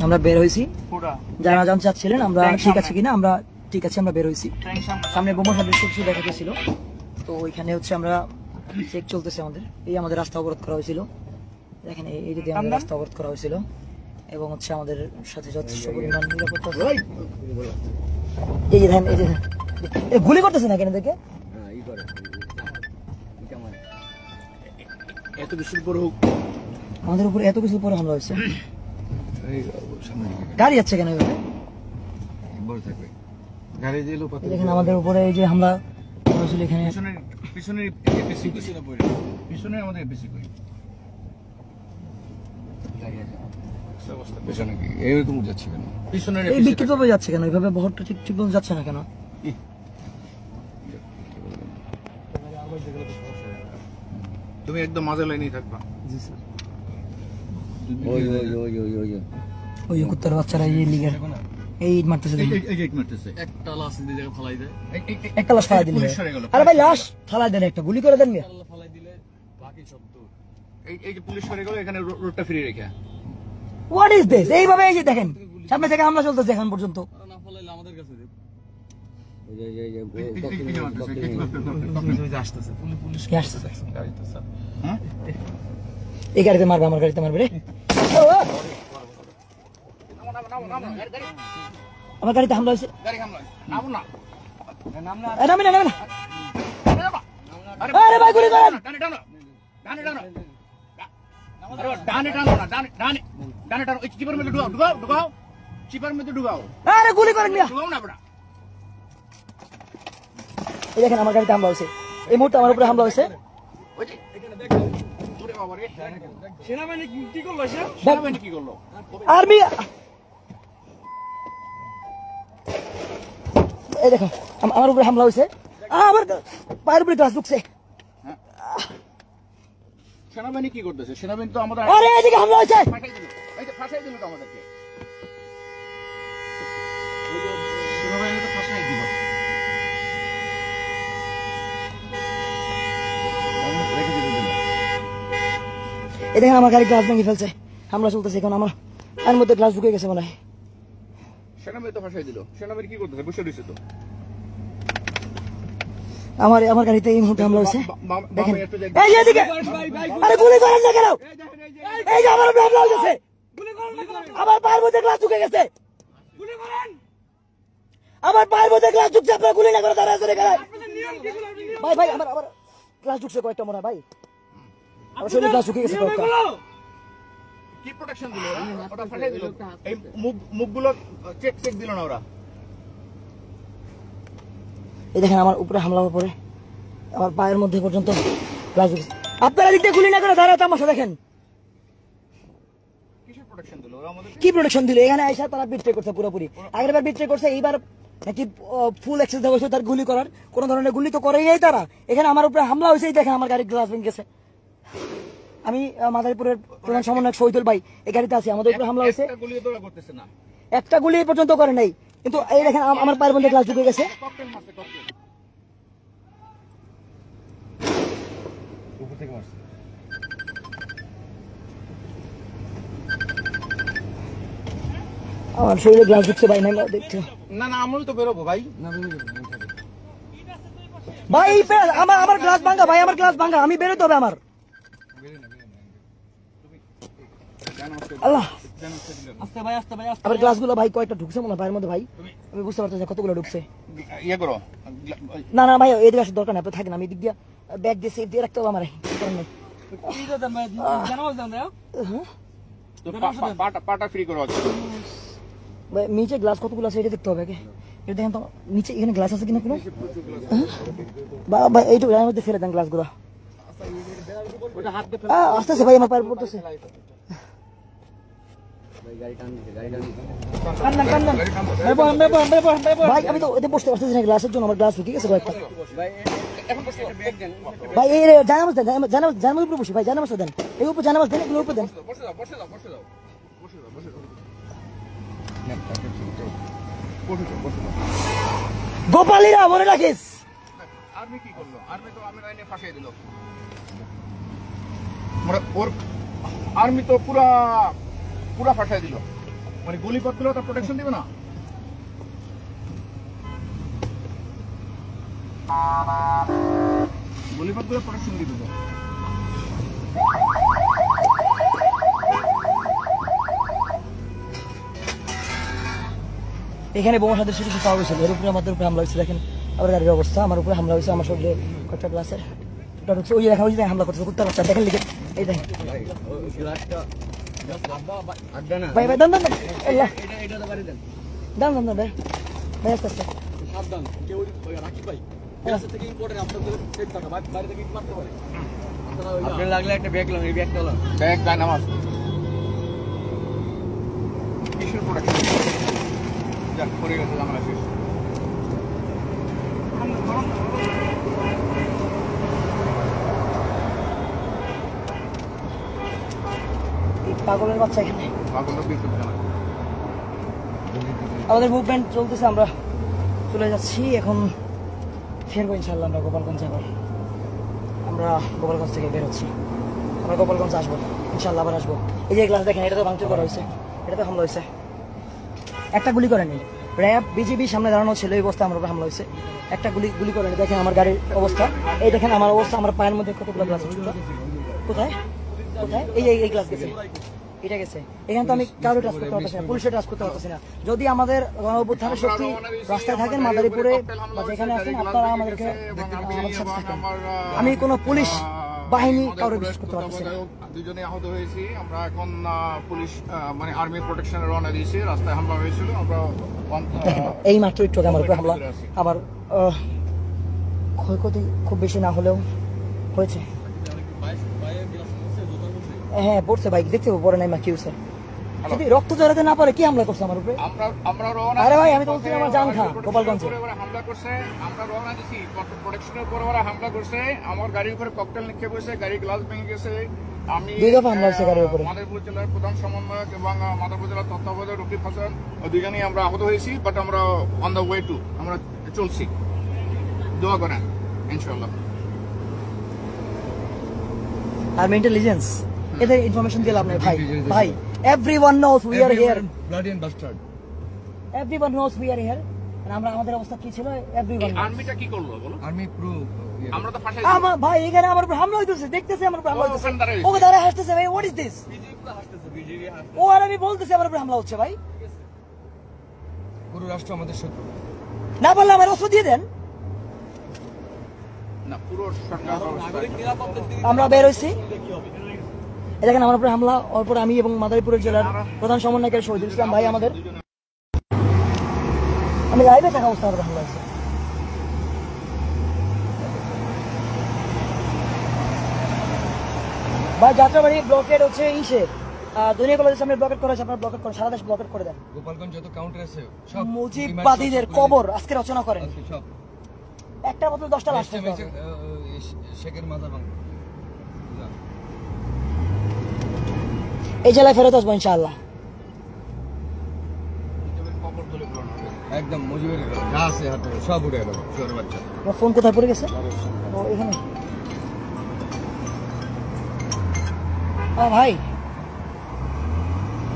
আমরা বের হয়েছি, যারা জানতে চাচ্ছিলেন আমরা ঠিক আছে কিনা, আমরা ঠিক আছে, আমরা বের হয়েছি। সামনে বোমা সাদৃশ্য কিছু দেখা গেছিল, তো ওইখানে হচ্ছে আমরা চেক চলতেছে আমাদের। এই আমাদের রাস্তা অবরোধ করা হয়েছিল, দেখেন এই যদি আমাদের রাস্তা অবরোধ করা হয়েছিল, এবং হচ্ছে আমাদের সাথে যথেষ্ট পরিমাণ নিরাপত্তা। এই যে দেখেন, এই যে গুলি করতেছে না কেন দেখে, এত কিছুর পর হোক আমাদের উপরে এত কিছুর পরে হামলা হয়েছে। গাড়ি যাচ্ছে কেন এভাবে? দেখেন আমাদের উপরে এই যে হামলা হয়েছিল, এখানে পিছনে আমাদের বেশি কই এইরকম যাচ্ছে কেন, পিছনে এই বিক্ষিপ্ত ভাবে যাচ্ছে কেন এইভাবে, বহরটা ঠিক ঠিক মতো যাচ্ছে না কেন? তুমি একদম মাঝে লাইনেই থাকবা। জি স্যার। ওই কুত্তার বাচ্চারা এই লিগের এই ইট মারতেছে, একটা লাশ দিয়ে জায়গা ফালাই দেয়, একটা লাশ ফালাই দিলে, আরে ভাই লাশ ফালাই দেন, একটা গুলি করে দেন মিয়া, ফালাই দিলে বাকি সব তো এই যে পুলিশ সরে গেল, এখানে রোডটা ফ্রি রেখে। What is this? এইভাবে এই যে দেখেন সামনে থেকে হামলা চলতেছে এখন পর্যন্ত। না ফালাইলে আমাদের কাছে এই গাড়িতে মারবে, আমার গাড়িতে মারবে রে, আমার গাড়িতে হামলা হয়েছে। আরে ভাই গুলি করেন, আরে গুলি করেন মিয়া। এই দেখেন আমার গাড়িতে হামলা হয়েছে, এই মুহূর্তে আমার উপরে হামলা হয়েছে। আর্মি, এই দেখো আমার উপরে হামলা হয়েছে, আমার পায়ের উপরে গ্লাস ঢুকছে। সেনাবাহিনী কি করতেছে? সেনাবাহিনী তো আমাদের, আরে এদিকে হামলা হয়েছে, ফাঁসাই দিল তো আমাদেরকে, সেনাবাহিনী তো ফাঁসাই দিল। এই দেখেন আমার গাড়ি গ্লাস ভেঙে ফেলছে, হামলা চলতেছে এখন, আমার এর মধ্যে গ্লাস ঢুকে গেছে মনে হয়। সেনাবাহিনী তো ফাঁসাই দিল, সেনাবাহিনী কি করতেছে? বসে রয়েছে তো। আমার গাড়িতে এই মুহূর্তে হামলা হয়েছে, দেখেন এই যে এদিকে, আরে গুলি করেন না কেন? এই যে আমার উপরে হামলা হয়েছে, আমার পায়ের মধ্যে গ্লাস ঢুকে গেছে, আমার পায়ের মধ্যে গ্লাস ঢুকছে, আপনারা গুলি না করে দাঁড়ায় আছে এখানে। ভাই ভাই আমার গ্লাস ঢুকছে কয়েকটা মনে হয়, ভাই আমার শরীরে গ্লাস ঢুকে গেছে কয়েকটা। কি প্রোটেকশন দিল ওরা? ওটা ফাটাই দিল, এই মুখগুলো চেক দিল না ওরা। এই দেখেন আমার উপরে হামলা হওয়ার পরে আমার পায়ের মধ্যে পর্যন্ত গ্লাস ঢুকছে। আপনারা দিক দিয়ে গুলি না করে দাঁড়ায় তামাশা দেখেন। কিসের প্রোটেকশন দিল ওরা আমাদের? কি প্রোটেকশন দিল? এখানে আইসা তারা বিট্রে করছে পুরোপুরি, আগের বার বিট্রে করছে, এইবার নাকি ফুল অ্যাক্সেস দেওয়া হয়েছে তার গুলি করার, কোন ধরনের গুলি তো করেই নাই তারা। এখানে আমার উপরে হামলা হয়েছে, দেখেন আমার গাড়ির গ্লাস ভেঙে গেছে। আমি মাদারীপুরের প্রধান সমন্বয়ক শহীদুল ভাই এই গাড়িতে আছি, আমাদের উপরে হামলা হয়েছে, একটা গুলি পর্যন্ত করে নাই, কিন্তু এই দেখেন আমার পায়ের মধ্যে গ্লাস ঢুকে গেছে। আমার শরীরে গ্লাস ঢুকছে ভাই, না দেখছো? না না আমি তো বেরোবো ভাই, ভাই আমার গ্লাস ভাঙা, ভাই আমার গ্লাস ভাঙা, আমি বেরোতে হবে আমার। আল্লাহ, আমার গ্লাসগুলো ভাই কয়েকটা ঢুকছে মনে হয় পায়ের মধ্যে ভাই, আমি বুঝতে পারতেছি কতগুলো ঢুকছে। ইয়ে করো, না না ভাই এদিকে আসার দরকার নেই, আপনি থাকেন, আমি এদিক দিয়ে ব্যাগ দিয়ে সেফ দিয়ে রাখতে হবে আমার। পাটা ফ্রি করো ভাই নিচে গ্লাস কতগুলো আছে এটা দেখতে হবে আগে, এটা দেখেন তো নিচে এখানে গ্লাস আছে কিনা কোনো। ভাই এইটুকু এর মধ্যে ফেলে দেন গ্লাসগুলো, আসতেছে ভাই আমার পায়ের পড়তেছে। ভাই আমি তো এতে বসতে পারতেছি না গ্লাসের জন্য, আমার গ্লাস ঠিক আছে কয়েকটা। ভাই এই জানামাজ দেন, জানামাজ উপরে বসি ভাই, জানামাজ দেন, এই উপর জানামাজ দেন, এগুলো উপরে দেন। গোপালীরা মনে রাখিস, আর্মি কি করলো? আর্মি তো আমি লাইনে ফাঁসিয়ে দিল, ওর আর্মি তো পুরা ফাঁসাই দিল। মানে গুলিপথগুলো তার প্রোটেকশন দিবে না? গুলিপথগুলো প্রোটেকশন দিবে তো। এখানে বোমা সাথে কিছু পাওয়া গেছিল, এর উপরে আমাদের উপরে হামলা হয়েছে। দেখেন আমার গাড়ির অবস্থা, আমার উপরে হামলা হয়েছে, আমার শরীরে কয়েকটা গ্লাসের ঢুকছে। ওই দেখা হয়েছে হামলা করতেছে কুত্তার বাচ্চা, দেখেন লিখে এই দেখেন। ভাই ভাই দাম দাম দাম দাম দাম দাম ভাই ভাই আস্তে আস্তে সাবধান, কেউ রাখি ভাই গ্যাসের থেকে ইম্পোর্টের আপনাদের সেফ থাকা, বাইরে থেকে মারতে পারে। আপনার লাগলে একটা ব্যাগ লাগান, এই ব্যাগটা লাগান। ব্যাগ গান আমার কিসের প্রোটেকশন? যাক পড়ে গেছে আমরা শেষ। এই পাগলের বাচ্চা এখানে। পাগলটা বিদ্যুৎ জানা। আমাদের মুভমেন্ট চলতেছে, আমরা চলে যাচ্ছি এখন। ফিরবো ইনশাল্লাহ আমরা গোপালগঞ্জ আবার। আমরা গোপালগঞ্জ থেকে বের হচ্ছি, আমরা গোপালগঞ্জ আসবো ইনশাল্লাহ, আবার আসবো। এই যে গ্লাস দেখেন, এটা তো ভাঙচুর করা হয়েছে, এটা তো হামলা হয়েছে। একটা গুলি করেনি, র্যাব বিজিবি সামনে দাঁড়ানো ছিল, এই অবস্থা আমার উপর হামলা হয়েছে। একটা গুলি করেনি। দেখেন আমার গাড়ির অবস্থা, এই দেখেন আমার অবস্থা, আমার পায়ের মধ্যে কতগুলো গ্লাস আছে। কোথায় কোথায়? এই গ্লাস গেছে, এটা গেছে। এখানে তো আমি কারো টাচ করতে পারতেছি না, পুলিশের টাচ করতে পারতেছি না। যদি আমাদের গণঅভ্যুত্থানের শক্তি রাস্তায় থাকেন, মাদারীপুরে বা যেখানে আছেন, আপনারা আমাদেরকে আমাদের সাথে থাকেন। আমি কোনো পুলিশ বাহিনী কারো বিশ্বাস করতে পারতেছি না। দুজনে আহত হয়েছি আমরা। এখন পুলিশ মানে আর্মি প্রোটেকশনে রওনা দিয়েছি। রাস্তায় হামলা হয়েছিল, আমরা এই মাত্র একটু আগে আমার উপরে হামলা। আমার ক্ষয়ক্ষতি খুব বেশি না হলেও হয়েছে। হ্যাঁ পড়ছে, বাইক দেখতে পড়ে নাই, মা কি হয়েছে? যদি রক্ত জড়াতে না পারে কি হামলা করছে আমার উপরে? আমরা রওনা। আরে ভাই আমি তো বলছি আমার জান খা গোপালগঞ্জে হামলা করছে, আমরা রওনা দিছি প্রোটেকশনের উপর। ওরা হামলা করছে, আমার গাড়ির উপরে ককটেল নিক্ষেপ হয়েছে, গাড়ির গ্লাস ভেঙে গেছে। আমি দুই দফা হামলা হয়েছে গাড়ির উপরে। মাদারীপুর জেলার প্রধান সমন্বয়ক এবং মাদারীপুর জেলার তত্ত্বাবধায়ক রকিব হাসান দুজনেই আমরা আহত হয়েছি, বাট আমরা অন দ্য ওয়ে টু, আমরা চলছি। দোয়া করেন ইনশাআল্লাহ। আর্মি ইন্টেলিজেন্স এদের ইনফরমেশন দিয়ে লাভ নেই ভাই। ভাই everyone knows we are here, bloody and bastard. Everyone knows we are here. আমরা আমাদের অবস্থা কি ছিল এভরিওয়ান। আর্মিটা কি করলো বলো? আর্মি প্রো আমরা তো ফাঁসাই আমার ভাই এখানে আমার উপর হামলা হইতেছে, দেখতেছে আমার উপর হামলা হইতেছে। ওখানে দাঁড়ায় ওকে দাঁড়ায় হাসতেছে ভাই, হোয়াট ইজ দিস? বিজেপি পুরো হাসতেছে, বিজেপি হাসতেছে। ও আর আমি বলতেছি আমার উপর হামলা হচ্ছে ভাই। পুরো রাষ্ট্র আমাদের শত্রু। না বললে আমার অস্ত্র দিয়ে দেন। না পুরো সরকার নাগরিক নিরাপত্তা দিকে আমরা বের হইছি, কি হবে? দেখেন আমার উপরে হামলা। ওরপর আমি এবং মাদারীপুরের জেলার প্রধান সমন্বয়কারী শহীদুল ইসলাম ভাই আমাদের, আমি লাইভে থাকা অবস্থা আমাদের হামলা হয়েছে। ভাই যাত্রাবাড়ি ব্লকেট হচ্ছে ইসে দুনিয়া কলেজের সামনে ব্লকেট করা হয়েছে, আপনারা ব্লকেট করেন, সারা দেশ ব্লকেট করে দেন। গোপালগঞ্জ যত কাউন্টার আছে সব মুজিববাদীদের কবর আজকে রচনা করেন। সব একটা বদলে 10টা লাশ থাকবে। শেখের মাথা ভাঙ। এই জেলায় ফেরত আসবো ইনশাআল্লাহ। একদম মুজিবের যা আছে হাতে সব উঠে গেল, শুয়োরের বাচ্চা। আমার ফোন কোথায় পড়ে গেছে? ও এখানে। ভাই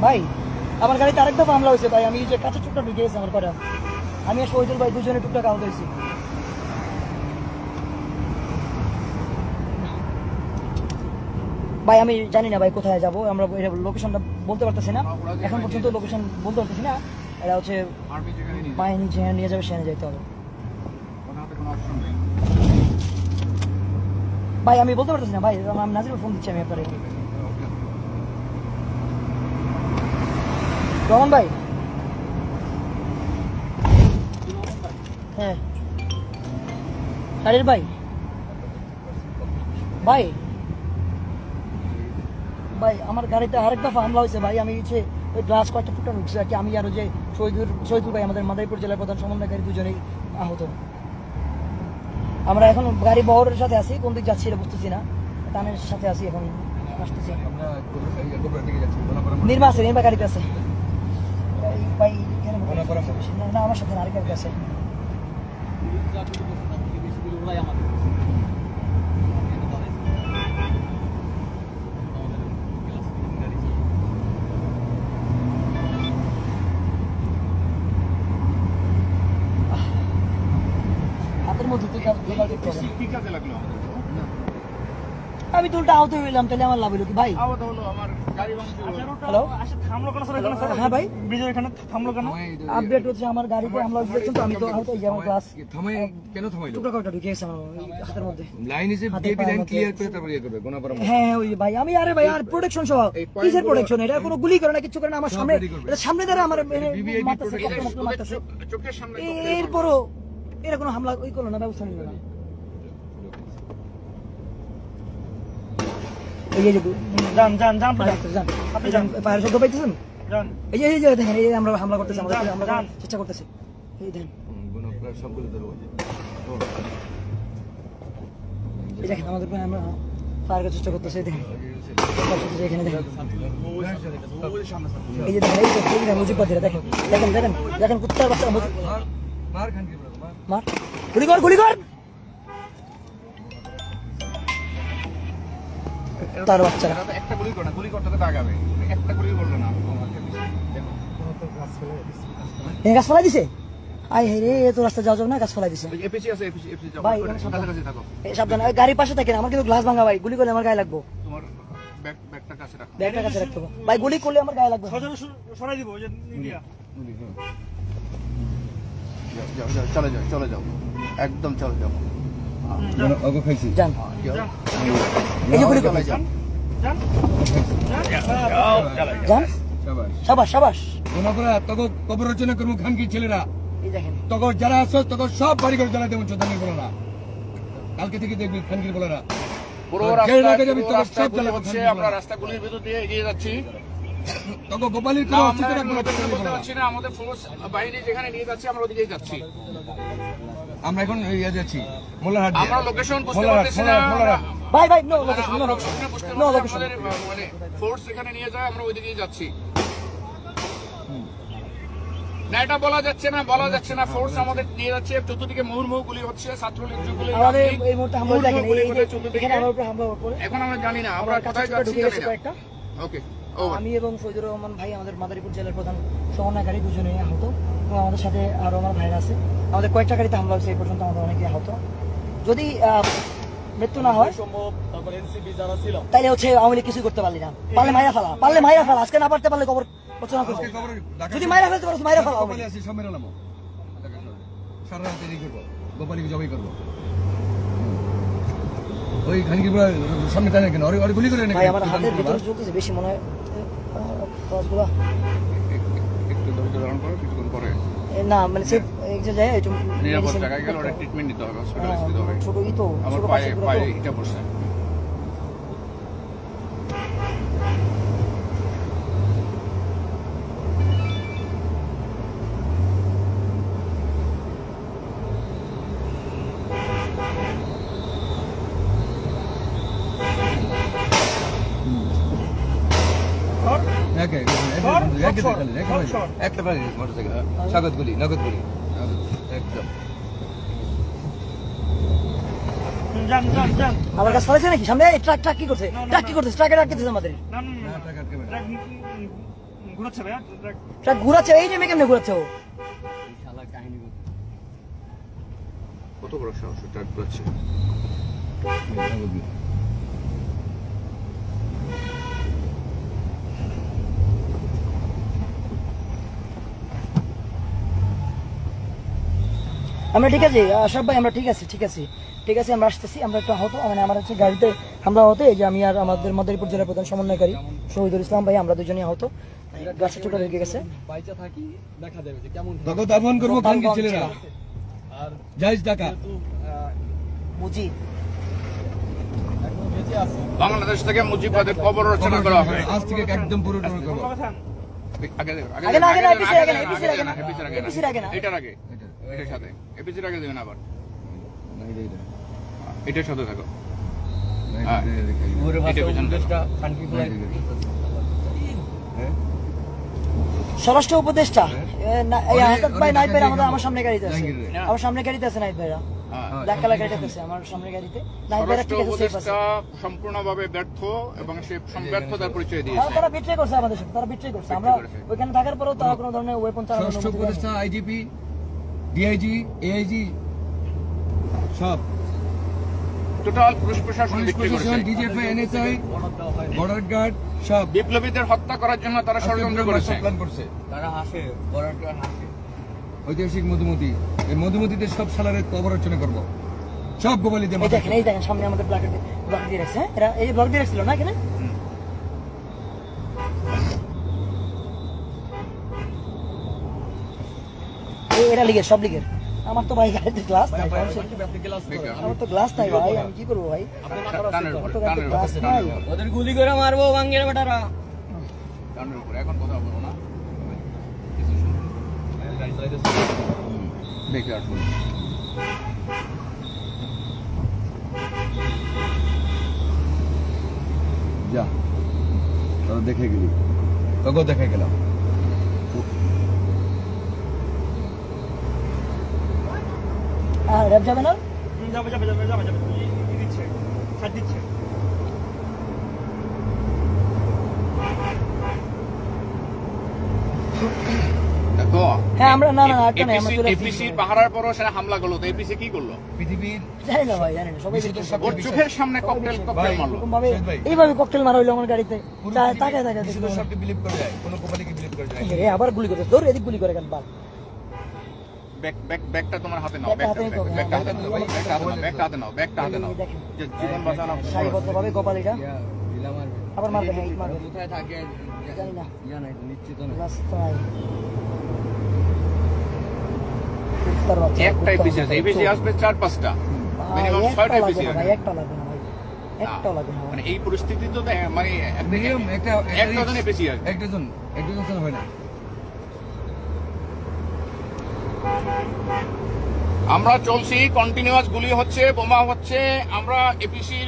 ভাই আমার গাড়িতে আরেক দফা হামলা হয়েছে ভাই। আমি যে কাঁচের টুকটা ঢুকে গেছে আমার করে। আমি আর শহীদুল ভাই দুজনে টুকটাক আহত হয়েছি। ভাই আমি জানি না ভাই কোথায় যাবো, আমরা লোকেশনটা বলতে পারতেছি না এখন পর্যন্ত, লোকেশন বলতে পারতেছি না। এটা হচ্ছে আর্মি যেখানে নিয়ে বাহিনী যেখানে নিয়ে যাবে সেখানে যেতে হবে। ওখানে কোনো অপশন নেই। ভাই আমি বলতে পারতেছি না ভাই, আমি নাজির ফোন দিচ্ছি আমি আপনার। রহমান ভাই, হ্যাঁ শারির ভাই, ভাই ভাই আমার গাড়িতে আরেক দফা হামলা হয়েছে ভাই। আমি হচ্ছে ওই গ্লাস কয়েকটা ফুটা ঢুকছে আর কি। আমি আর ওই যে শহীদুল ভাই আমাদের মাদারীপুর জেলার প্রধান সমন্বয়কারী দুজনেই আহত। আমরা এখন গাড়ি বহরের সাথে আছি, কোন দিক যাচ্ছি এটা বুঝতেছি না, টানের সাথে আছি এখন, আসতেছি। আমরা গোবরা দিকে যাচ্ছি, নির্মা আছে, নির্মা গাড়িতে আছে ভাই। এখানে না না আমার সাথে আরেক গাড়িতে আছে। কি কাজে লাগলো? আমি তো উল্টা আহত হইলাম, তাহলে আমার লাভ হলো কি ভাই? আহত হলো, আমার গাড়ি ভাঙছিল। হ্যালো, থামলো কেন স্যার এখানে? স্যার হ্যাঁ ভাই, ব্রিজের এখানে থামলো কেন? আপডেট হচ্ছে আমার গাড়িতে হামলা হয়েছে, তো আমি তো আহত হয়ে আমার গ্লাস থামাই কেন থামাইলো? টুকরা কয়টা ঢুকে গেছে আমার এই হাতের মধ্যে। লাইন এসে বিজেপি লাইন ক্লিয়ার করে তারপর ইয়ে করবে গোনাপাড়া মোড়। হ্যাঁ ওই ভাই, আমি আরে ভাই আর প্রোটেকশন সহ কিসের প্রোটেকশন? এটা কোনো গুলি করে না, কিছু করে না, আমার সামনে এটা সামনে দ্বারা আমার মারতেছে, মারতেছে। চোখের সামনে এরপরও এরা কোনো হামলা ওই করলো না, ব্যবস্থা নিল না। এই যে যান যান যান যান, আপনি যান, ফায়ার শব্দ পাইতেছেন? যান। এই যে দেখেন, এই যে আমরা হামলা করতেছি, আমরা চেষ্টা করতেছি, এই দেখেন, গোনাপাড়া সবগুলো ধরো। এই দেখেন আমাদের উপরে আমরা ফায়ার করার চেষ্টা করতেছি, এই দেখেন এখানে দেখেন, এই যে দেখেন, এই দেখেন মুজিববাদীরা, দেখেন দেখেন দেখেন দেখেন কুত্তার বাচ্চা, মার খান কি বলো মার। মার, গুলি কর, গুলি কর, তার বাচ্চারা একটা গুলি করো না, গুলি করতে তো আগাবে, একটা গুলি করলো না। গাছ ফেলাই দিছে, আই হে রে, তো রাস্তা যাওয়া যাবে না, গাছ ফেলাই দিছে এপিসি আছে, এপিসি যাও ভাই, কাছাকাছি থাকো। এই সাবধান, গাড়ির পাশে থাকেন, আমার কিন্তু গ্লাস ভাঙা ভাই, গুলি করলে আমার গায়ে লাগবো, তোমার ব্যাগটা কাছে রাখো। ব্যাগটা কাছে রাখতে হবে ভাই, গুলি করলে আমার গায়ে লাগবে। সজনে সরাই দিব, ওই যে মিডিয়া। যাও যাও, চলে যাও, চলে যাও, একদম চলে যাও। ওগো খাইছি। যান, যাও। এই যে গুলি করলে চলে যাও। যান যান, শাবাশ। সাবাস সাবাস, গোনাপাড়া তগো কবর রচনা করবো খান কি ছেলেরা। এই দেখেন তগো যারা আসো তগো সব বাড়ি করে জ্বালা দেবো চোদানি বলো না। কালকে থেকে দেখবি খানকির বলো না। পুরো যে এলাকায় যাবি তগো রাস্তায় সব গুলি জ্বালা হচ্ছে, আমরা রাস্তাগুলির ভিতর দিয়ে এগিয়ে যাচ্ছি। তগো গোপালীর না, কোনো আমরা অস্তিত্ব রাখবো না, লোকেশন চোদানি বলতে বলো না। পারছি না, আমাদের ফোর্স বাহিনী যেখানে নিয়ে যাচ্ছে আমরা ওদিকেই যাচ্ছি। আমরা এখন ইয়ে যাচ্ছি মোল্লারহাট দিয়ে। আমরা লোকেশন বুঝতে মোল্লারহাট, পারতেছি না। মোল্লারহাট। ভাই ভাই, নো লোকেশন, নো আমরা লোকেশন, লোকেশনে বুঝতে নো পারছি না, লোকেশন, আমাদের মানে ফোর্স যেখানে নিয়ে যায় আমরা ওইদিকেই যাচ্ছি। না, এটা বলা যাচ্ছে না, বলা যাচ্ছে না, ফোর্স আমাদের নিয়ে যাচ্ছে, চতুর্দিকে মুহুর্মুহু গুলি হচ্ছে, ছাত্রলীগ যুগলী আমাদের এই মুহূর্তে হামলা দেখেন, গুলি এই করে যে চতুর্দিকে। এখানে আমার উপরে হামলা করে এখন আমরা জানি না আমরা আমার কাছে কোথায় যাচ্ছি, ঢুকে জানি গেছে না। কয়েকটা। ওকে, ওভার। আমি এবং ফৈজুর রহমান ভাই, আমাদের মাদারীপুর জেলার প্রধান সমন্বয়কারী, দুজনেই আহত, এবং আমাদের সাথে আরো আমার ভাইরা আছে। আমাদের কয়েকটা গাড়িতে হামলা হয়েছে, এই পর্যন্ত আমাদের অনেকে আহত। যদি মৃত্যু না হয় সম্ভব, তারপর এনসিপি যারা ছিল তাইলে হচ্ছে আওয়ামী লীগ কিছুই করতে পারলি না, পারলে মাইরা ফেলা, পারলে মাইরা ফেলা, আজকে না পারতে পারলে কবর রচনা করবো, আজকে খবর ঢাকা যদি মাইরা ফেলতে পারো মাইরা ফেলা। গোপালী আছি সব মেরালাম। সারা রাত দেরি করবো, গোপালীকে জবাই করবো। ওই খানকির সামনে টানে কেন? ওরে গুলি করে ভাই আমার হাতের ভিতরে চলতেছে বেশি মনে হয় কাজগুলো। একটু ধৈর্য ধারণ করো, কিছুক্ষণ পরে না মানে সে এক জায়গায় একটু নিরাপদ medicine জায়গায় গেলে ওটা ট্রিটমেন্ট নিতে হবে, হসপিটালে হ্যাঁ, দিতে হবে। ছোট ই তো, আমার ছোট পায়ে বাচ্চাগুলো পায়ে তো। এটা পড়ছে। একটা বাড়ি মোটরসাইকেল স্বাগত গুলি, নগদ গুলি একদম। যান যান যান। আমার কাছে ফেলেছে নাকি সামনে? ট্রাক কি করছে? ট্রাক কি করছে? ট্রাকে রাখতেছে আমাদের, না না না, না, টাকা আটকাবে না। ট্রাক ঘুরাচ্ছে ভাইয়া, ট্রাক। ট্রাক ঘুরাচ্ছে, এই নেমে কেমনে ঘুরাচ্ছে ও? কত বড় সাহস, ট্রাক করছে। নগদ গুলি। আমরা ঠিক আছে আশরাফ ভাই, আমরা ঠিক আছে, ঠিক আছে, ঠিক আছে, আমরা আসতেছি। আমরা একটু আহত, মানে আমার হচ্ছে গাড়িতে হামলা হতে, এই যে আমি আর আমাদের মাদারীপুর জেলার প্রধান সমন্বয়কারী শহীদুল ইসলাম ভাই, আমরা দুজনেই আহত, গাছে ছোট ঢুকে গেছে। বাইচা থাকি দেখা দেবে যে কেমন তখন দাফন করবো খানকির ছেলেরা। আর যাইস টাকা যেহেতু মুজিব এখন বেঁচে আছে। বাংলাদেশ থেকে মুজিববাদের কবর রচনা করা হবে। আজ থেকে একদম পুরো টুরো করবো। আগে আগে না, আগে না, এপিসির আগে না, এপিসির আগে না, এপিসির আগে না, এপিসির আগে না। এটার আগে, এটার সাথে এপিসির আগে দেবেন আবার, না, এটা, এটা। এটার সাথে থাকো। না, এটা, এটা পেছনে থাকো। হ্যাঁ? স্বরাষ্ট্র উপদেষ্টা হাসাদ ভাই, নাইট ভাই আমাদের, আমার সামনে গাড়িতে আছে, জাহাঙ্গীর। আমার সামনে গাড়িতে আছে নাইট ভাইরা, হ্যাঁ। ব্ল্যাক কালার গাড়িতে আছে আমার সামনে গাড়িতে, নাইট ভাইরা স্বরাষ্ট্র ঠিক আছে, সেফ আছে। উপদেষ্টা সম্পূর্ণভাবে ব্যর্থ এবং সে ব্যর্থতার পরিচয় তারা দিয়েছে। তারা বিট্রে করছে আমাদের সাথে, তারা বিট্রে করছে। আমরা করেছে। ওইখানে থাকার পরেও তারা কোনো ধরনের ওয়েপন চালানোর ষষ্ঠ অনুমতি দেয়নি। উপদেষ্টা, আইজিপি, ডিআইজি, এআইজি সব টোটাল পুলিশ প্রশাসন বিক্রি করেছে। ডিজিএফআই, এনএসআই, অর্ডার দেওয়া হয় না। বর্ডার গার্ড সব বিপ্লবীদের হত্যা করার জন্য তারা ষড়যন্ত্র করেছে। প্ল্যান করছে। তারা হাসে, বর্ডার হাসে। ঐতিহাসিক মধুমতি, এই মধুমতিতে সব সালারের কবর অর্চনা করবো, সব গোপালীদের এই দেখেন এই দেখেন সামনে আমাদের ব্লক দিয়ে রাখছে, হ্যাঁ? এরা এই ব্লক দিয়ে রাখছিল না এখানে? এরা লিগের, সব লিগের। আমার তো ভাই গাড়িতে গ্লাস নাই, আপনি ক্লাস করেন। আমার তো গ্লাস নাই ভাই, আমি কি করবো ভাই? টানের উপরে, আমার তো গাড়িতে টানের গ্লাস উপরে, নাই। ওদের গুলি করে মারবো বাঙ্গের বেটারা। টানের উপরে। এখন কথা বলবো না। গাড়ি চালাইতেছে। বেকার ফুল। যা তোরা দেখে গেলি, তোকেও দেখে গেলাম। র্যাব যাবে না? যাবে যাবে যাবে যাবে যাবে ই দিচ্ছে, ছাড় দিচ্ছে। দেখো, হ্যাঁ আমরা না একটা নাই, আমরা চলে আসছি। এপিসি পাহারার পরও সেটা হামলা করলো, তো এপিসি কি করলো? পৃথিবীর জানি না ভাই, জানি না, সবাই বিশ্বের দেখছে। সব- ওর চোখের সামনে ককটেল মারলো। এরকম ভাবে শহীদ ভাই। এইভাবে ককটেল মারা হইলো আমার গাড়িতে, পুরো তাকে পৃথিবী- তাকে বিশ্বের সবকে বিলিভ করে যায়, কোনো কোম্পানিকে বিলিভ করে যায়। এ আবার গুলি করে, ধর এদিক গুলি করে কেন বাল? ব্যাগটা তোমার হাতে নাও, ব্যাগটা হাতে নিতে হবে, ব্যাগটা হ্যাঁ, হাতে নাও, ব্যাগটা ব্যাগটা হাতে নাও, ব্যাগটা হাতে নাও, ব্যাগটা হাতে নাও। দেখেন। যে জীবন বাঁচানো। সারিবদ্ধভাবে কপালিটা দিলাম মারবে। আবার মারবে, হ্যাঁ, মারবে। কোথায় থাকে জানি না। জানা নিশ্চিত না। গ্লাস তো নাই। কুত্তার বাচ্চা, একটাই কুত্তার পিসি আছে, বাচ্চা। এপিসি আসবে 4-5টা, ভাই, মিনিমাম একটা 6টা লাগবে পিসি না আসবে। ভাই, একটা লাগবে না ভাই, একটাও লাগবে না ভাই। মানে এই পরিস্থিতি তো মানে মিনিমাম একটা একটা জন এপিসি আসবে। এক ডজন ছাড়া হয় না। আমরা চলছি, কন্টিনিউয়াস গুলি হচ্ছে, বোমা হচ্ছে, আমরা এপিসির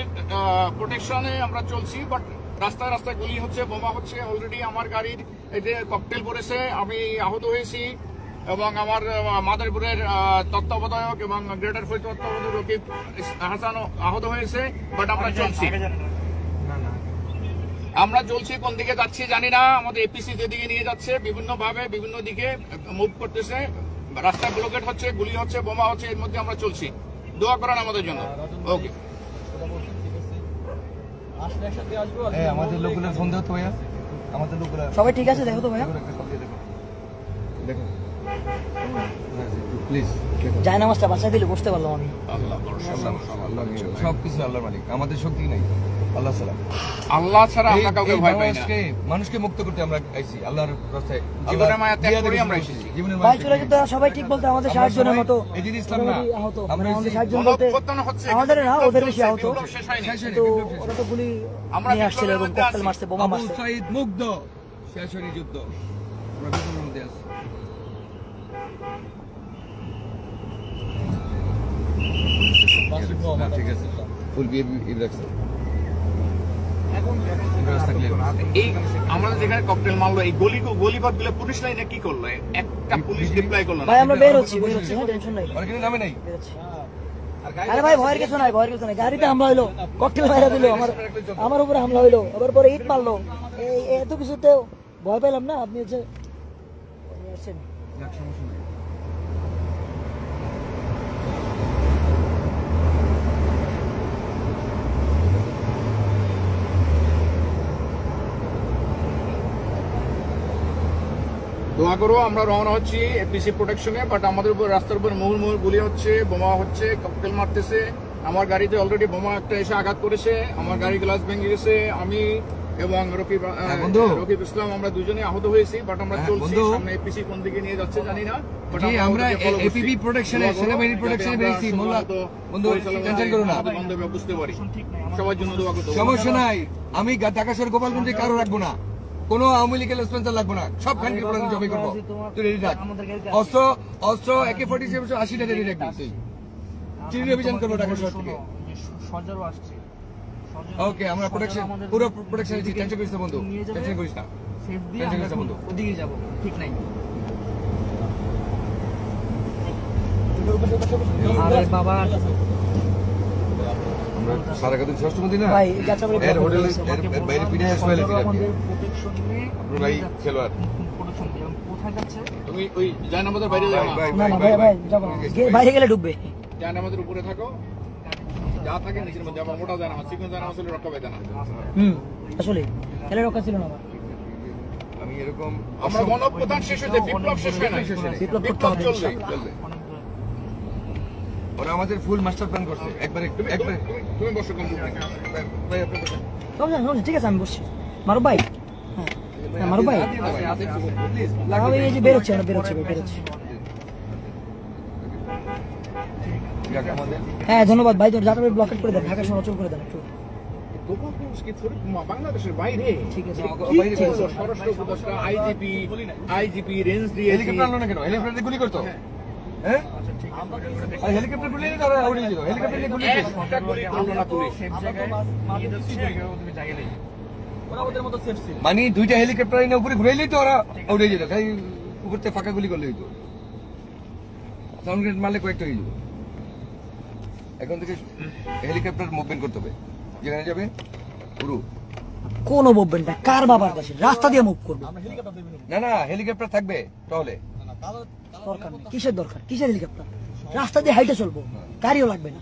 প্রোটেকশনে আমরা চলছি, বাট রাস্তায় রাস্তায় গুলি হচ্ছে, বোমা হচ্ছে। অলরেডি আমার গাড়ির এতে ককটেল পড়েছে, আমি আহত হয়েছি, এবং আমার মাদারীপুরের তত্ত্বাবধায়ক এবং গ্রেটার ফরিদ তত্ত্বাবধায়ক রকিব হাসান আহত হয়েছে, বাট আমরা চলছি। আমরা চলছি, কোন দিকে যাচ্ছি জানি না। আমাদের এপিসি যেদিকে নিয়ে যাচ্ছে, বিভিন্ন ভাবে বিভিন্ন দিকে মুভ করতেছে, রাস্তা ব্লকেট হচ্ছে, গুলি হচ্ছে, বোমা হচ্ছে, এর মধ্যে আমরা চলছি। দোয়া করেন আমাদের জন্য। ওকে, আসলে একসাথে আসবো। এই আমাদের লোকগুলো ফোন দাও তো ভাইয়া, আমাদের লোকগুলো সবাই ঠিক আছে? দেখো তো ভাইয়া, দেখো প্লিজ। জায় নামাজটা বাঁচাই দিলে বসতে পারলাম আমি। আল্লাহ ভরসা। সবকিছু আল্লাহর মালিক, আমাদের শক্তি নাই, আল্লাহ ছাড়া। আল্লাহ ছাড়া আমরা কাউকে এই ভয় পাই না। মানুষকে মুক্ত করতে আমরা আইছি আল্লাহর রাস্তায়। জীবনের মায়া ত্যাগ করে আমরা এসেছি। জীবনের ভাই মায়া চলে যেতে সবাই ঠিক বলতে আমাদের 60 জনের মতো এই যে ইসলাম না, মোটামুটি আহত, আমরা আমাদের এসেছি 60 জন বলতে গণঅভ্যুত্থান হচ্ছে, আমাদের না, বিপ্লব ওদের বেশি চলছে, আহত। বিপ্লব শেষ হয়নি। কিন্তু ওরা তো গুলি আমরা নিয়ে আসছিল এবং বিপ্লবের মধ্যে ককটেল আছি। মারছে, বোমা আবু মারছে। সাইদ মুগ্ধ, শেষ হয়নি যুদ্ধ, আমরা বিপ্লবের মধ্যে আছি। না, ঠিক আছে, ফুল বিয়ে ঈদ রাখছে। এই আমরা যেখানে ককটেল মারলো, এই গলিপথ গুলো পুলিশ লাইনে কি করলো? একটা পুলিশ ডিপ্লয় করলো না। ভাই আমরা বের হচ্ছি, হ্যাঁ, টেনশন নাই, অনেক নামে নাই। বের হচ্ছি। আরে ভাই ভয়ের কিছু নাই, ভয়ের কিছু নাই। গাড়িতে হামলা হইলো, ককটেল মারা দিল, আমার উপরে হামলা হইলো, আবার পরে ইট মারলো, এত কিছুতে ভয় পেলাম না। আপনি হচ্ছে আসছেন। যাক, সমস্যা নাই। দোয়া করো, আমরা রওনা হচ্ছি এপিসি প্রোটেকশনে, বাট আমাদের উপর রাস্তার উপর মুহুর্মুহুর গুলি হচ্ছে, বোমা হচ্ছে, ককটেল মারতেছে। আমার গাড়িতে অলরেডি বোমা একটা এসে আঘাত করেছে, আমার গাড়ি গ্লাস ভেঙে গেছে। আমি এবং রকিব ইসলাম আমরা দুজনে আহত হয়েছি, বাট আমরা চলছি। সামনে এপিসি কোন দিকে নিয়ে যাচ্ছে জানি না, বাট জি, আমরা এপিবি প্রোটেকশনে, সেনাবাহিনী প্রোটেকশনে বেরিয়েছি। মোল্লা বন্ধু, টেনশন করো না, বান্ধবে বুঝতে পারি। সবার জন্য দোয়া করতে হবে। সমস্যা নাই। আমি ঢাকা শহর গোপালগঞ্জে কারো রাখবো না, কোনো আওয়ামী লীগের স্পন্সর লাগবো না, সব খানকে প্রধান জমি করবো। তুই রেডি থাক। অস্ত্র AK-47 80টা রেডি রাখবি। চিনি অভিযান করবো ঢাকা শহর থেকে। সরজারও আসছে। ওকে, আমরা প্রোটেকশন, পুরো প্রোটেকশন দিচ্ছি। টেনশন করিস না বন্ধু, টেনশন করিস না, সেফ দিয়ে টেনশন আমরা করিস না বন্ধু। ওদিকে যাবো, ঠিক নাই। আরে বাবা, আমরা সারা দিন ষষ্ঠ মন্দির না ভাই যাত্রাবাড়ি এর হোটেলে এর বাইরে ফিরে আসবে লাগবে। আমাদের প্রোটেকশন নিয়ে আপনার ভাই খেলোয়াড়, প্রোটেকশন দিয়ে কোথায় যাচ্ছে? তুমি ওই জায়নামাজের বাইরে যাও না। না না ভাই, ভাই যাবো না, বাইরে গেলে ডুববে। জায়নামাজের উপরে থাকো, যা থাকে নিচের মধ্যে, আবার মোটা জায়নামাজ, চিকন জায়নামাজ হলে রক্ষা পাইতে না। আসলে ছেলে রক্ষা ছিল না আমার। আমি এরকম আমরা গণঅভ্যুত্থান শেষ হয়েছে, বিপ্লব শেষ হয় না, বিপ্লব করতে বিপ্লব হবে চলবে। চলবে। ওরা আমাদের ফুল মাস্টার প্ল্যান করছে একবারে একবারে। তুমি বসো কম্পিউটার। ভাই আপনি বসেন। সমস্যা ঠিক আছে, আমি বসছি। মারুফ ভাই, হ্যাঁ মারুফ ভাই, প্লিজ আমি এই যে বেরোচ্ছি, আমরা বেরোচ্ছি। আমাদের হ্যাঁ ধন্যবাদ ভাই, তোর যাতায়াত ব্লকেট করে দেন, ঢাকা শহর অচল করে দেন একটু। বাংলাদেশের বাইরে ঠিক আছে, বাইরে ঠিক আছে। স্বরাষ্ট্র উপদেষ্টা, আইজিপি, রেঞ্জ ডিআইজি, হেলিকপ্টার আনলো না কেন? হেলিকপ্টারে গুলি করতো, হ্যাঁ? আর হেলিকপ্টার গুলি নিয়ে তারা উড়িয়ে দিল। হেলিকপ্টার নিয়ে গুলি করতো। একটা গুলি করলো না পুলিশ। মানে দুইটা হেলিকপ্টার এনে উপরে ঘুরাইলেই তো ওরা উড়িয়ে যেত। তাই উপর থেকে ফাঁকা গুলি করলে হইতো। সাউন্ড গ্রেনেড মারলে কয়েকটা হয়ে যেত। এখন থেকে হেলিকপ্টার মুভমেন্ট করতে হবে, যেখানে যাবে পুরো। কোন মুভমেন্ট না, কার বাবার কাছে রাস্তা দিয়ে মুভ করবো। না না, হেলিকপ্টার থাকবে তাহলে। দরকার নেই, কিসের দরকার, কিসের হেলিকপ্টার? রাস্তা দিয়ে হাইটে চলবো, গাড়িও লাগবে না।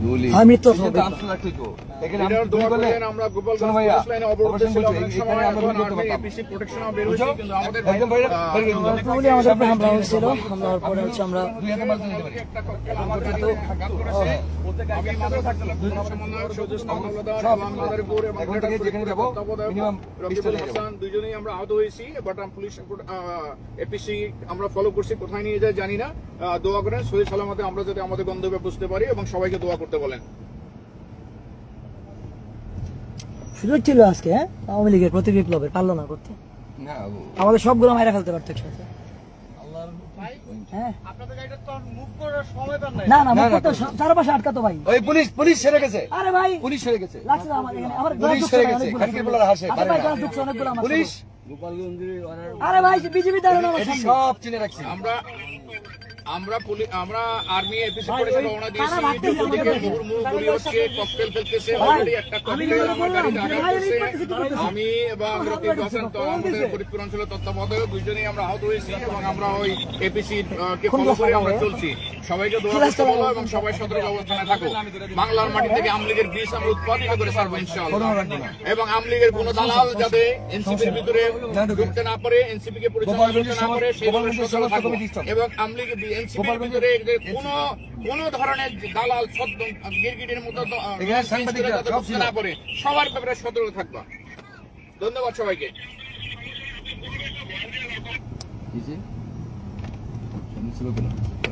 গুলি হ্যাঁ, মৃত্যু হবে। এটা তো আনসার রাখতেই তো। এখানে এটার গুলি দোয়া করলে করলেন, আমরা গোপালগঞ্জ শোনো ভাইয়া, পুলিশ লাইনে অবরোধ অপারেশন ছিল, বলতে অনেক সময় এখানে আমরা এখন গুলি করতে আর্মি পারতাম। এপিসি প্রোটেকশন বেরোয়েছে, বুঝছো? কিন্তু আমাদের একদম বাইরে বাইরে গেল। পুরোপুরি আমাদের উপরে হামলা হয়েছিল, হামলা হওয়ার পরে হচ্ছে আমরা দুই হাতে মারতে দিতে পারি। একটা ককটেল আমার গাড়িতে আঘাত করেছে। আমি মাথায় থাকলাম, সমন্বয়ক সজুজ হাওলাদার এবং মাদারীপুর এবং এখন থেকে যেখানে যাবো মিনিমাম রকিবুল হাসান দুইজনেই আমরা আহত হয়েছি। বাট পুলিশ এপিসি আমরা ফলো করছি, কোথায় নিয়ে যায় জানি না। দোয়া করেন সহি সালামতে আমরা যাতে আমাদের গন্তব্যে বুঝতে পারি, এবং সবাইকে দোয়া করতে বলেন। সুযোগ ছিল আজকে, হ্যাঁ আওয়ামী লীগের প্রতি বিপ্লবের, পারলো না করতে। না আমাদের সবগুলো মাইরা ফেলতে পারতো একসাথে। হ্যাঁ আপনাদের গাড়িটা তো মুভ করার সময় পান নাই। না না, না, মুখ না, করতে চারপাশে আটকাতো ভাই। ওই পুলিশ সেরে গেছে। আরে ভাই পুলিশ সেরে গেছে। লাগছে না আমার এখানে, আমার পুলিশ গ্লাস সেরে ঢুকছে গেছে। অনেকগুলো। খানকির পোলারা হাসে আরে পারে ভাই না। গ্লাস ঢুকছে অনেকগুলো আমার পুলিশ সামনে। আরে ভাই বিজেপি দাঁড়ানো আমার এটি সামনে। সব চিনে রাখছি। আমরা আর্মি এপিসি ভাই, করেছে ওই রওনা তারা দিয়েছি, ভাবতেছে দুদিকে আমাদের মুহুর্মুহু গুলি হচ্ছে, ককটেল ফেলতেছে। ভাই, অলরেডি একটা আমি ককটেল যেটা আমার বললাম, গাড়িতে যে আঘাত ভাই, করছে। আমি করতেছি। আমি এবং রকিব হাসান তো আমাদের ফরিদপুর অঞ্চলের তত্ত্বাবধায়ক, দুইজনেই আমরা আহত হয়েছি, এবং আমরা ওই এপিসি কে ফলো করে আমরা চলছি। সবাইকে দোয়া করতে বলো এবং সবাই সতর্ক অবস্থানে থাকো। বাংলার মাটি থেকে আমলিগের বীজ আমরা উৎপাদিত করে ছাড়বো ইনশাআল্লাহ। এবং আমলিগের কোন দালাল যাতে এনসিপির ভিতরে ঢুকতে না পারে, এনসিপি কে পরিচালনা করতে না পারে, সেইভাবে সতর্ক থাকবো। এবং আমলিগের এনসিপির ভিতরে কোন ধরনের দালাল সদ্য গিরগিটির মতো এখানে সাংবাদিকরা যাতে সব ঢুকতে ছিল। না পারে, সবার ব্যাপারে সতর্ক থাকবা। ধন্যবাদ সবাইকে।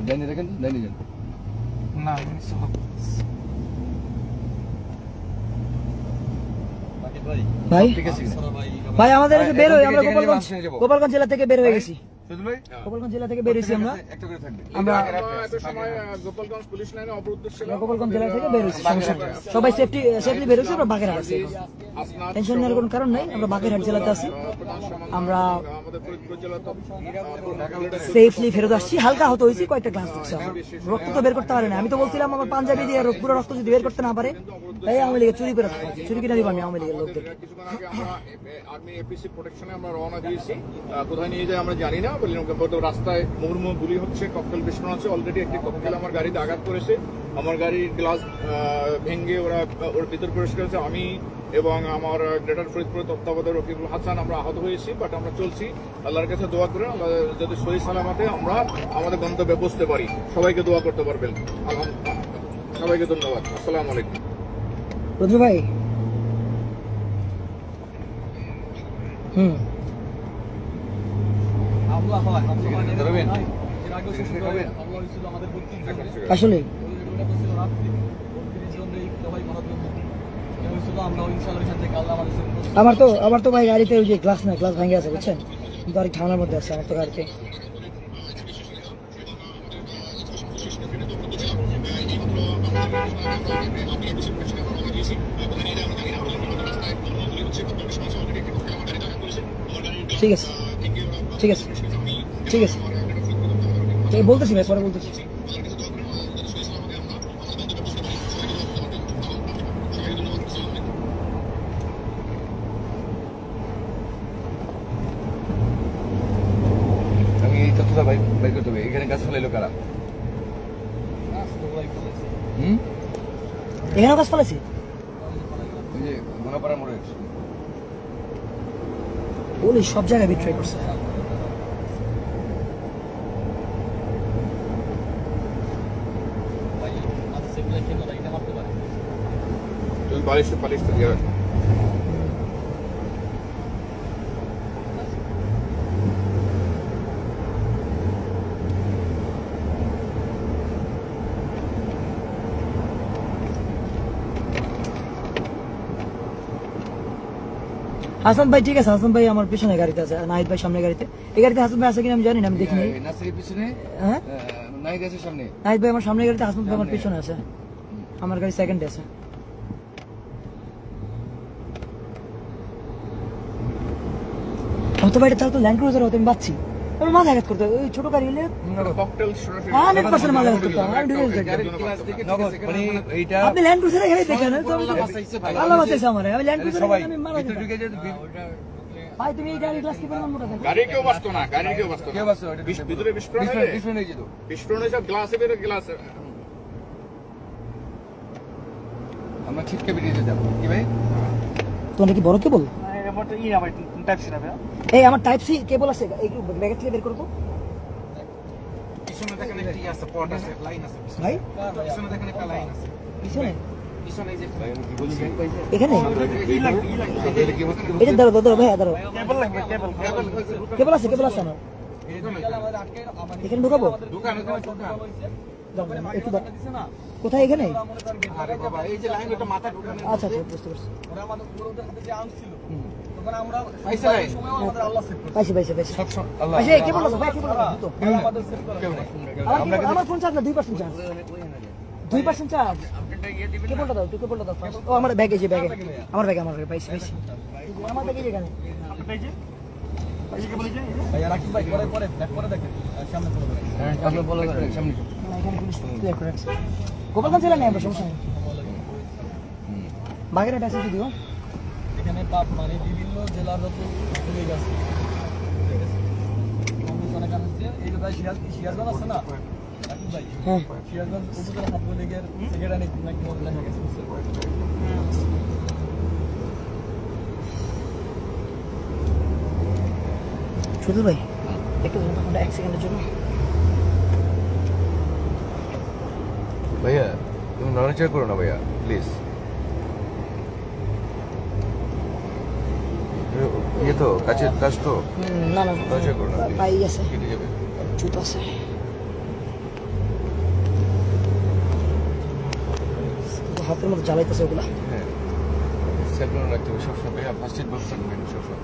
জানি দেখেন, জানি যান। ভাই ঠিক আছে ভাই আমাদের এসে বের হই, আমরা যেখানে গোপালগঞ্জ যাবো, যাবো। গোপালগঞ্জ জেলা থেকে বের হয়ে গেছি। সুদুল ভাই গোপালগঞ্জ জেলা থেকে বের হয়েছি আমরা। একটা করে থাকবে। আমরা এত সময় গোপালগঞ্জ পুলিশ লাইনে অবরুদ্ধ ছিল। গোপালগঞ্জ জেলা থেকে বের হয়েছি, সমস্যা নেই। সবাই সেফলি বের হয়েছে, আমরা বাগেরহাট আছি এখন। আসনাদ টেনশন নেওয়ার কোনো কারণ নাই, আমরা বাগেরহাট জেলাতে আছি। আমরা আমাদের ফরিদপুর জেলা তো সেফলি ফেরত আসছি। হালকা হতো হয়েছি, কয়েকটা গ্লাস ঢুকছে আমার। রক্ত তো বের করতে পারে না। আমি তো বলছিলাম আমার পাঞ্জাবি দিয়ে পুরো রক্ত যদি বের করতে না পারে, তাই আওয়ামী লীগের চুরি করে থাকা উচিত। চুরি কিনা দিব আমি আওয়ামী লীগের লোকদের। কিছুক্ষণ আগে আমরা আর্মি এপিসি প্রোটেকশনে আমরা রওনা দিয়েছি। কোথায় নিয়ে যায় আমরা জানি না। রাস্তায় মুহুর্মুহু গুলি হচ্ছে, ককটেল বিস্ফোরণ হচ্ছে। অলরেডি একটি ককটেল আমার গাড়িতে আঘাত করেছে, আমার গাড়ির গ্লাস ভেঙে ওর ভিতর প্রবেশ করেছে। আমি এবং আমার গ্রেটার ফরিদপুর তত্ত্বাবধায়ক রকিবুল হাসান আমরা আহত হয়েছি। বাট আমরা চলছি, আল্লাহর কাছে দোয়া করে আমরা যাতে সহি সালামতে আমরা আমাদের গন্তব্যে পৌঁছতে পারি। সবাইকে দোয়া করতে পারবেন। সবাইকে ধন্যবাদ। আসসালামু আলাইকুম। রুদ্র ভাই ধরবেন? আসলে আমার তো ভাই গাড়িতে ওই যে গ্লাস না, গ্লাস ভেঙে আছে বুঝছেন, কিন্তু আর ঠান্ডার মধ্যে আছে আমার তো গাড়িতে। ঠিক আছে ঠিক আছে ঠিক আছে, বলতেছি ভাই, পরে বলতেছি। আমি এই বস্তুটা বাইর করতে হবে। এখানে গাছ ফেলাইলো কারা? এখানেও গাছ ফেলেছি। ওই যে গোনাপাড়া মোড়ে। পুলিশ সব জায়গায় বিট্রে করছে। তুই বালিশ তো দিয়ে রাখ। হাসান ভাই ঠিক আছে, হাসান ভাই আমার পিছনে গাড়িতে আছে, নাহিদ ভাই সামনে গাড়িতে। এই গাড়িতে হাসান ভাই আছে কিনা আমি জানি না, আমি দেখিনি। নাসিরের পিছনে, হ্যাঁ নাহিদ আছে সামনে। নাহিদ ভাই আমার সামনে গাড়িতে, হাসান ভাই আমার পিছনে আছে, আমার গাড়ি সেকেন্ডে আছে। হয়তো ভাই এটা তাহলে তো ল্যান্ড ক্রুজার হতো, আমি পাচ্ছি। আমার মাথা আঘাত করতে ওই ছোট গাড়ি হলে ককটেল সরাসরি 100% মাথা আঘাত করতাম। আমি ঢুকে গেছি। মানে এইটা আপনি ল্যান্ড ক্রুজারে গাড়ি দেখেন, তো আল্লাহ বাঁচাইছে আমারে। আমি ল্যান্ড ক্রুজারে সবাই আমি মারা ভিতরে যেতাম। ঢুকে যে ভাই তুমি এই গাড়ি গ্লাস কি পরিমাণ মোটা থাকে? গাড়ি কেউ বাঁচতো না, গাড়ি কেউ বাঁচতো কেউ না। বাঁচতো না। ভিতরে বিস্ফোরণ হলে বিস্ফোরণ হয়ে যেত। বিস্ফোরণ হয়েছে, গ্লাসে বেরো, গ্লাসে আমরা ছিটকে বেরিয়ে যেতাম। কি ভাই? তোমার কি বড় কেবল? রিমোট ই আমার টাইপ সি না ভাই। এই আমার টাইপ সি কেবল আছে, এই ব্যাগ থেকে বের করো তো পিছনে দেখেন একটা ই আছে, পড আছে, লাইন আছে। ভাই। পিছনে দেখেন একটা লাইন আছে। পিছনে পিছনে এই যে এখানে ই লাগবে, ই লাগবে। এটা ধরো ধরো ভাই, ধরো। কেবল লাগবে, কেবল। কেবল আছে, কেবল আছে আমার। এখানে ঢুকাবো? দোকান ওখানে দোকান। দাও, একটু দাও। কোথায়? এখানে? আরে বাবা, এই যে লাইন ওটা মাথা ঢুকানো। আচ্ছা আচ্ছা, বুঝতে পারছি। ওরা আমাদের পুরোদের যে আর্ম ছিল। তখন আমরা পাইছে লাইন সময় আমাদের আল্লাহ সেভ করে। পাইছি পাইছি পাইছি। সব আল্লাহ। পাইছি, এই কেবল আছে ভাই, কেবল আছে তো। আমাদের সেভ করে। আমার ফোন চার্জ না, 2% চার্জ। 2% চার্জ। কেবলটা দাও, তুই কেবলটা দাও ফার্স্ট। ও আমার ব্যাগে, যে ব্যাগে, আমার ব্যাগে, আমার ব্যাগে পাইছি পাইছি। আমার ব্যাগে যেখানে আপনি এই যে এই যে কেবল এই যে ভাই রাকিব ভাই পরে পরে ব্যাক করে দেখেন সামনে চলে যাবেন। হ্যাঁ, আপনি বলে দেন সামনে। না, এখানে পুলিশ ক্লিয়ার করে রাখছে। গোপালগঞ্জ জেলা নেই আমরা, সমস্যা নেই। বাগেরহাট আছে যদিও। এখানে পাপ মানে বিভিন্ন জেলার যত পুলিশ আছে। এই যে ভাই সিরাজগঞ্জ আছে না রাকিব ভাই, হ্যাঁ সিরাজগঞ্জ উপজেলা ছাত্রলীগের সেক্রেটারি নাকি মনে লেখা গেছে। শুধু ভাই একটু ফোনটা 1 সেকেন্ডের জন্য। ভাইয়া তুমি নড়াচড়া করো না ভাইয়া, প্লিজ। ইয়ে তো কাছের কাজ তো, না না, নড়াচড়া করো না। পাই আছে, কেটে যাবে। জুতো আছে। হাতের মধ্যে জ্বালাইতেছে ওগুলা। হ্যাঁ, সেভেন রাখতে হবে সবসময় ভাইয়া। ফার্স্ট এড বক্স রাখবেন সবসময়।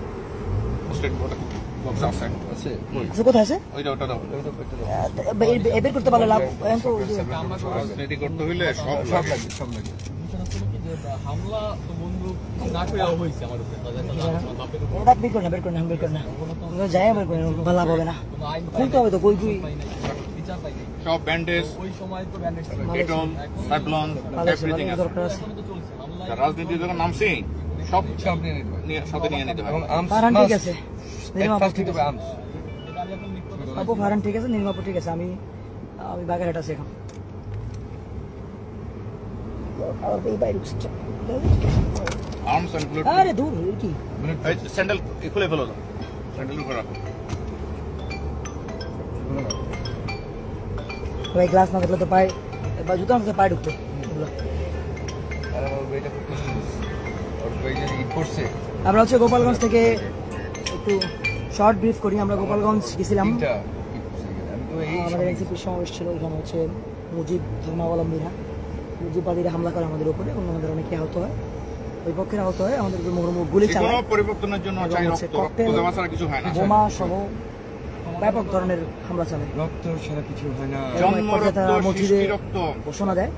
স্টেট বক্স আছে। আছে আচ্ছা কোথায় আছে? ওইটা ওটা দাও। বের করতে পারলে লাভ। এখন তো ওই যে রাজনীতি করতে হইলে সব সব লাগবে, সব লাগবে। হামলা তো বন্ধু না কইয়া হইছে আমার উপরে। ওটা বের করে না, বের করে না, বের করে না। যাই বের করে না, ভালো লাভ হবে না। খুলতে হবে তো, কই কই বিচার পাই নাই। সব ব্যান্ডেজ, ওই সময় তো ব্যান্ডেজ ছিল। ডেটল, সাইক্লোন, এভরিথিং আছে। দরকার আছে। তো চলছে হামলা। রাজনীতি যখন নামছি সব সব নিয়ে নিতে হবে। সাথে নিয়ে নিতে এবং হবে। আর্মস ফারহান ঠিক আছে, এক নির্মা ফার্স্ট ঠিক নিতে আছে, হবে আর্মস। এটা আমি এখন নিকট আপু ফারহান ঠিক আছে, নির্মাপু ঠিক আছে। আমি আমি বাগেরহাট আছি এখন। এই বাইরে ঢুকছে। Arms and bullet. আরে দূর এর কি? এই স্যান্ডেল খুলে ফেলো, স্যান্ডেল উপরে রাখো। ভাই গ্লাস না থাকলে তো পায়ে বা জুতো না থাকলে পায়ে ঢুকতো এগুলো। আর আমার বইটা খুব পছন্দ। ওর বই যে ঈদ পড়ছে আমরা হচ্ছে গোপালগঞ্জ থেকে একটু শর্ট ব্রিফ করি। আমরা গোপালগঞ্জ গেছিলাম, তিনটা ঈদ পড়ছে এখানে। আমি তো এই আমাদের এনসিপির সমাবেশ ছিল। ওইখানে হচ্ছে মুজিব ধর্মাবলম্বীরা, মুজিববাদীরা হামলা করে আমাদের উপরে এবং আমাদের অনেকে আহত হয়, ওই পক্ষের আহত হয়। আমাদের উপর মুহুর্মুহু গুলি যে চালায়, কোনো পরিবর্তনের জন্য এবং চাই হচ্ছে রক্ত, রক্ত ককটেল, দেওয়া ছাড়া কিছু হয় না। বোমা সহ ব্যাপক ধরনের হামলা চালায়। রক্ত ছাড়া কিছু হয় না। এবং এক জন্ম পর্যায়ে রক্ত, তারা মসজিদে সৃষ্টি রক্ত, ঘোষণা দেয়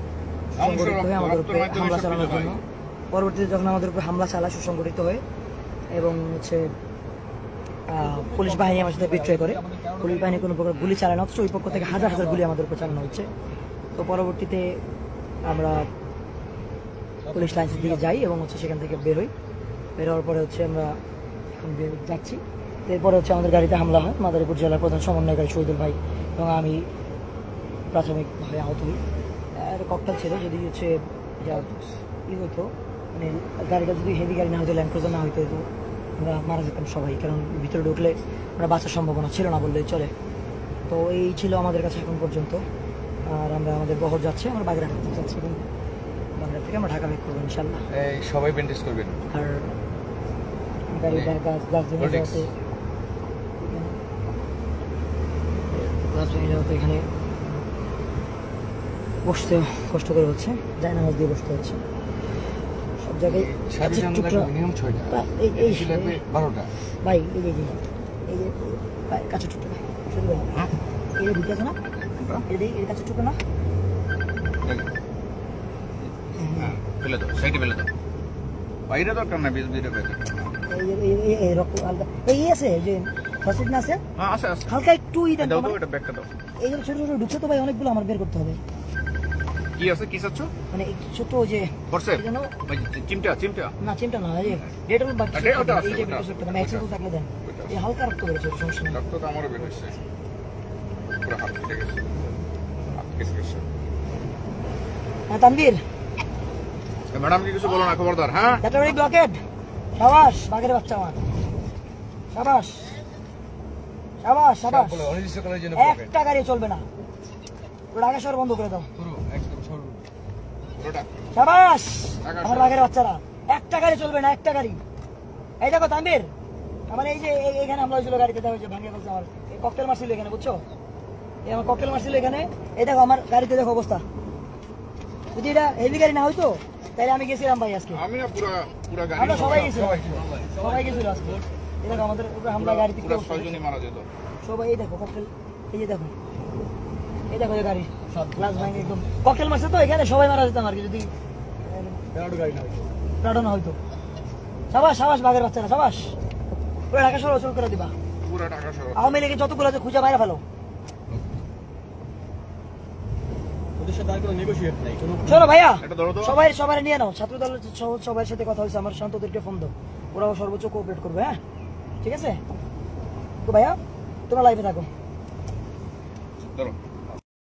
ধ্বংস সংগঠিত হয়ে রক্ত, আমাদের রক্তের উপরে মাধ্যমে হামলা সব চালানোর কিছু হয়। জন্য। পরবর্তীতে যখন আমাদের উপরে হামলা চালায় সুসংগঠিত হয়ে, এবং হচ্ছে পুলিশ বাহিনী আমার সাথে বিট্রয় করে, পুলিশ বাহিনী কোনো প্রকার গুলি চালায় না, অথচ ওই পক্ষ থেকে হাজার হাজার গুলি আমাদের উপর চালানো হচ্ছে। তো পরবর্তীতে আমরা পুলিশ লাইন্সের দিকে যাই এবং হচ্ছে সেখান থেকে বের হই। বের হওয়ার পরে হচ্ছে আমরা এখন যাচ্ছি এরপরে হচ্ছে আমাদের গাড়িতে হামলা হয়। মাদারীপুর জেলার প্রধান সমন্বয়কারী শহীদুল ভাই এবং আমি প্রাথমিকভাবে আহত হই। আর ককটেল ছিল, যদি হচ্ছে ই হতো, মানে গাড়িটা যদি হেভি গাড়ি না হতো, ল্যান্ড ক্রুজার না হইতো, আমরা মারা যেতাম সবাই, কারণ ভিতরে ঢুকলে আমরা বাঁচার সম্ভাবনা ছিল না বললেই চলে। তো এই ছিল আমাদের কাছে এখন পর্যন্ত। আর আমরা আমাদের বহর যাচ্ছে, আমরা বাগেরহাট যাচ্ছি এবং বাগেরহাট থেকে আমরা ঢাকা ব্যাক করবো ইনশাল্লাহ। এই সবাই ব্যান্ডেজ করবেন। আর গাড়ি ঢাকা গ্লাস ভেঙে যাওয়াতে এখানে বসতে কষ্ট করে হচ্ছে, যাই নামাজ দিয়ে বসতে হচ্ছে সব জায়গায়। মিনিমাম 6টা, এই এই লাগবে 12টা। ভাই এই যে এই যে কাছের টুকটা শুধু ভাই এই যে ঢুকে আছে না, এর কাছের টুকটা না, ফেলে দাও, সাইডে ফেলে দাও, বাইরে দরকার না, বিজবিটা ফেলে এই রক্ত হালকা এই আছে, এই যে ফাসিড না আছে, হ্যাঁ আছে আছে, হালকা একটু ই দেন দাও তো, এটা ব্যাগটা দাও। এই যে ছোট ছোট ঢুকছে তো ভাই, অনেকগুলো আমার বের করতে হবে। কি আছে, কি চাচ্ছ? মানে একটু ছোট ওই যে করছে এই যেন চিমটা চিমটা না, চিমটা না, এই যে ডেটল বা আরে ওটা আছে, এই যে ওটা কিছু একটা ম্যাক্সিমাম থাকলে দেন। এই হালকা রক্ত বেরোচ্ছে, সমস্যা নেই। রক্ত তো আমারও বের হচ্ছে, পুরো হাত কেটে গেছে, হাত কেটে গেছে। হ্যাঁ তানভীর, ম্যাডাম কি কিছু বলো না, খবরদার। হ্যাঁ ক্যাটাগরি ব্লকেড। সাবাস বাঘের বাচ্চা আমার, সাবাস সাবাস সাবাস। বলে অনির্দিষ্টকালের জন্য একটা গাড়ি চলবে না, পুরো ঢাকা শহর বন্ধ করে দাও। পুরো একদম সরু। পুরোটা সাবাস ঢাকা আমার শহর। বাঘের বাচ্চারা, একটা গাড়ি চলবে না, একটা গাড়ি। এই দেখো তানভীর, আমার এই যে এখানে হামলা হয়েছিল, গাড়িতে দেওয়া হয়েছে, ভাঙিয়ে ফেলছে আমার ককটেল মারছিল এখানে, বুঝছো? এই আমার ককটেল মারছিল এখানে। এই দেখো আমার গাড়িতে দেখো অবস্থা, যদি এটা হেভি গাড়ি না হইতো তাহলে আমি গেছিলাম ভাই আজকে, আমি না পুরো পুরো গাড়ি আমরা সবাই গেছিলাম, সবাই গেছিল আজকে। এই দেখো আমাদের উপরে হামলা, গাড়িতে কি পুরো অবস্থা 6 জনই মারা যেত। সবাই। এই দেখো ককটেল, এই যে দেখো, এই দেখো এই গাড়ি গ্লাস ভাঙে একদম, ককটেল মারছে তো এখানে, সবাই মারা যেতাম আর কি, যদি প্রাডো না হইতো। সাবাস সাবাস বাঘের বাচ্চারা, সাবাস। পুরো ঢাকা শহর অচল করে দিবা। পুরো ঢাকা শহর আওয়ামী লীগের যতগুলো আছে খুঁজে বাইরে ফেলো। ওদের সাথে আর কোনো নেগোশিয়েট নাই, কোনো চলো ভাইয়া, এটা ধরো তো। সবাই সবাই নিয়ে নাও, ছাত্র দলের সবার সাথে কথা হয়েছে আমার, শান্তদেরকে ফোন দাও, ওরাও সর্বোচ্চ কোঅপারেট করবে। হ্যাঁ ঠিক আছে তো ভাইয়া, তোমরা লাইভে থাকো। ধরো।